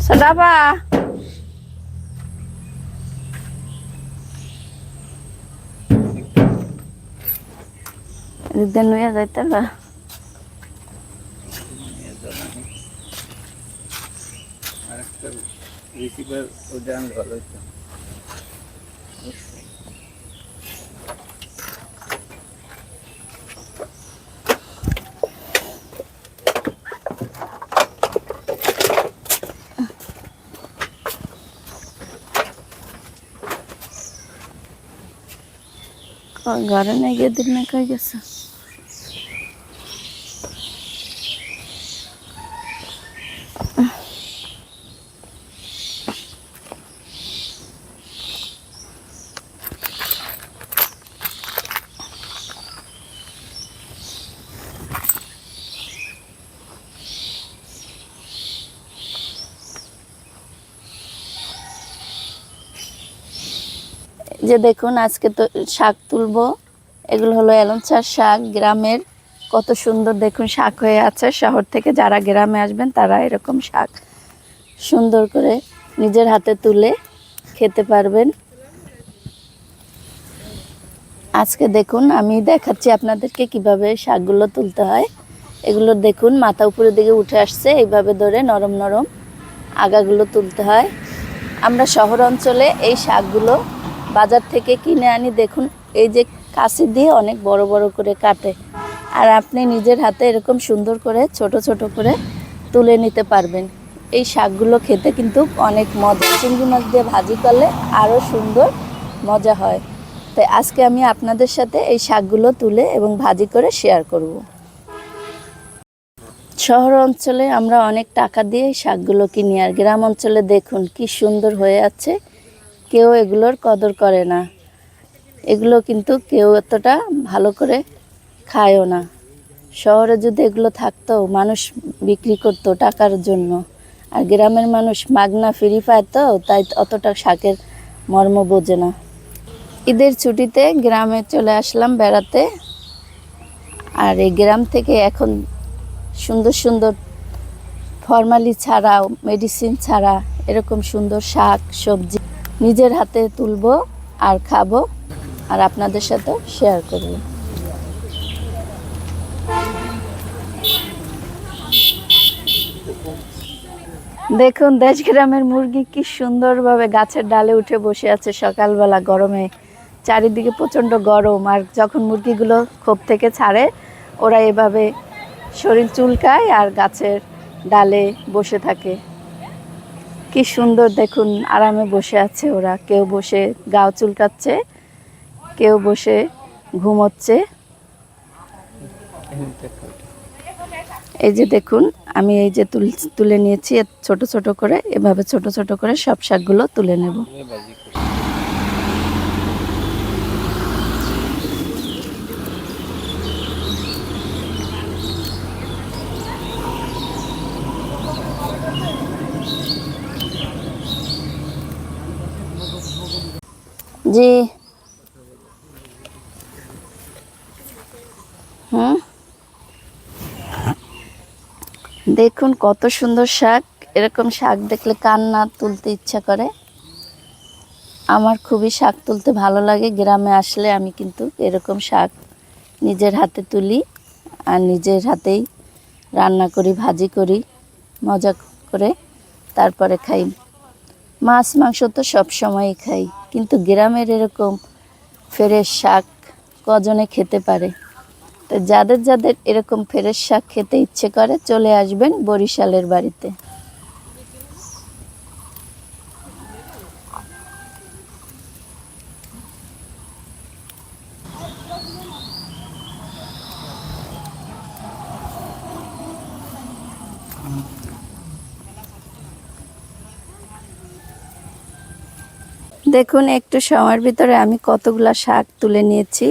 Sedapa? Dan ya zaita lah. Receiver udah ভালো হতো ঘরে না গিয়ে দিন না কই গেছে যে দেখুন আজকে তো শাক তুলবো এগুলো হলো এলঞ্চার শাক গ্রামের কত সুন্দর দেখুন শাক হয়ে আছে শহর থেকে যারা গ্রামে আসবেন তারা এরকম শাক সুন্দর করে নিজের হাতে তুলে খেতে পারবেন আজকে দেখুন আমি দেখাচ্ছি আপনাদেরকে কিভাবে শাকগুলো তুলতে হয় এগুলো দেখুন মাথা উপরের দিকে উঠে আসছে এইভাবে ধরে নরম নরম আগাগুলো তুলতে হয় আমরা শহর অঞ্চলে এই শাকগুলো বাজার থেকে কিনে আনি দেখুন এই যে কাঁচি দিয়ে অনেক বড় বড় করে কাটে আর আপনি নিজের হাতে এরকম সুন্দর করে ছোট ছোট করে তুলে নিতে পারবেন এই শাকগুলো খেতে কিন্তু অনেক মজা চিংড়ি মাছ দিয়ে ভাজি করলে আরও সুন্দর মজা হয় তাই আজকে আমি আপনাদের সাথে এই শাকগুলো তুলে এবং ভাজি করে শেয়ার করব শহর অঞ্চলে আমরা অনেক টাকা দিয়ে শাকগুলো কিনি আর গ্রাম অঞ্চলে দেখুন কি সুন্দর হয়ে আছে কেউ এগুলোর কদর করে না এগুলো কিন্তু কেউ এতটা ভালো করে খায়ও না শহরে যদি এগুলো থাকতো মানুষ বিক্রি করতো টাকার জন্য আর গ্রামের মানুষ মাগনা ফ্রি পায় তো তাই অতটা শাকের মর্ম বোঝে না ঈদের ছুটিতে গ্রামে চলে আসলাম বেড়াতে আর এই গ্রাম থেকে এখন সুন্দর সুন্দর ফরমালি ছাড়া মেডিসিন ছাড়া এরকম সুন্দর শাক সবজি নিজের হাতে তুলবো আর খাবো আর আপনাদের সাথে শেয়ার করব দেখুন দেশ গ্রামের মুরগি কি সুন্দরভাবে গাছের ডালে উঠে বসে আছে সকালবেলা গরমে চারিদিকে প্রচণ্ড গরম আর যখন মুরগিগুলো খোপ থেকে ছাড়ে ওরা এভাবে শরীর চুলকায় আর গাছের ডালে বসে থাকে কি সুন্দর দেখুন আরামে বসে আছে ওরা কেউ বসে গাও চুলকাচ্ছে কেউ বসে ঘুমোচ্ছে এই যে দেখুন আমি এই যে তুলে নিয়েছি ছোট ছোট করে এভাবে ছোট ছোট করে সব শাকগুলো তুলে নেব জি দেখুন কত সুন্দর শাক এরকম শাক দেখলে কান্না তুলতে ইচ্ছা করে আমার খুবই শাক তুলতে ভালো লাগে গ্রামে আসলে আমি কিন্তু এরকম শাক নিজের হাতে তুলি আর নিজের হাতেই রান্না করি ভাজি করি মজা করে তারপরে খাই মাছ মাংস তো সব সময়ই খাই কিন্তু গ্রামের এরকম ফ্রেশ শাক কজনে খেতে পারে তো যাদের যাদের এরকম ফ্রেশ শাক খেতে ইচ্ছে করে চলে আসবেন বরিশালের বাড়িতে দেখুন একটু সময়ের ভিতরে আমি কতগুলা শাক তুলে নিয়েছি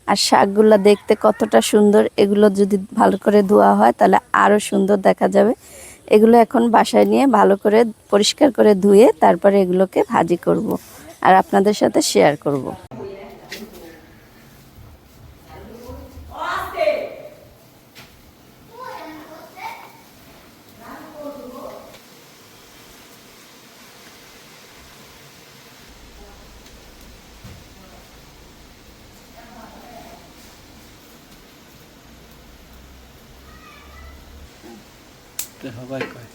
আর শাকগুলো দেখতে কতটা সুন্দর এগুলো যদি ভালো করে ধোয়া হয় তাহলে আরও সুন্দর দেখা যাবে এগুলো এখন বাসায় নিয়ে ভালো করে পরিষ্কার করে ধুয়ে তারপরে এগুলোকে ভাজি করব আর আপনাদের সাথে শেয়ার করব তো সবাই কয়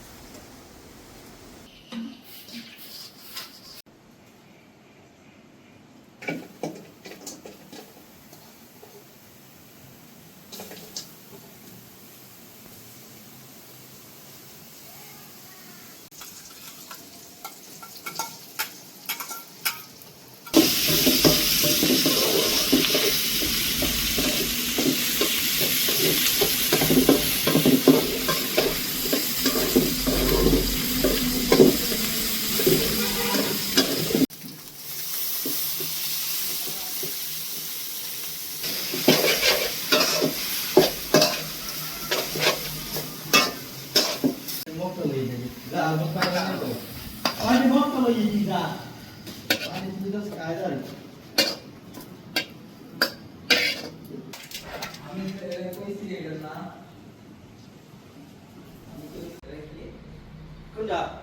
Kau dah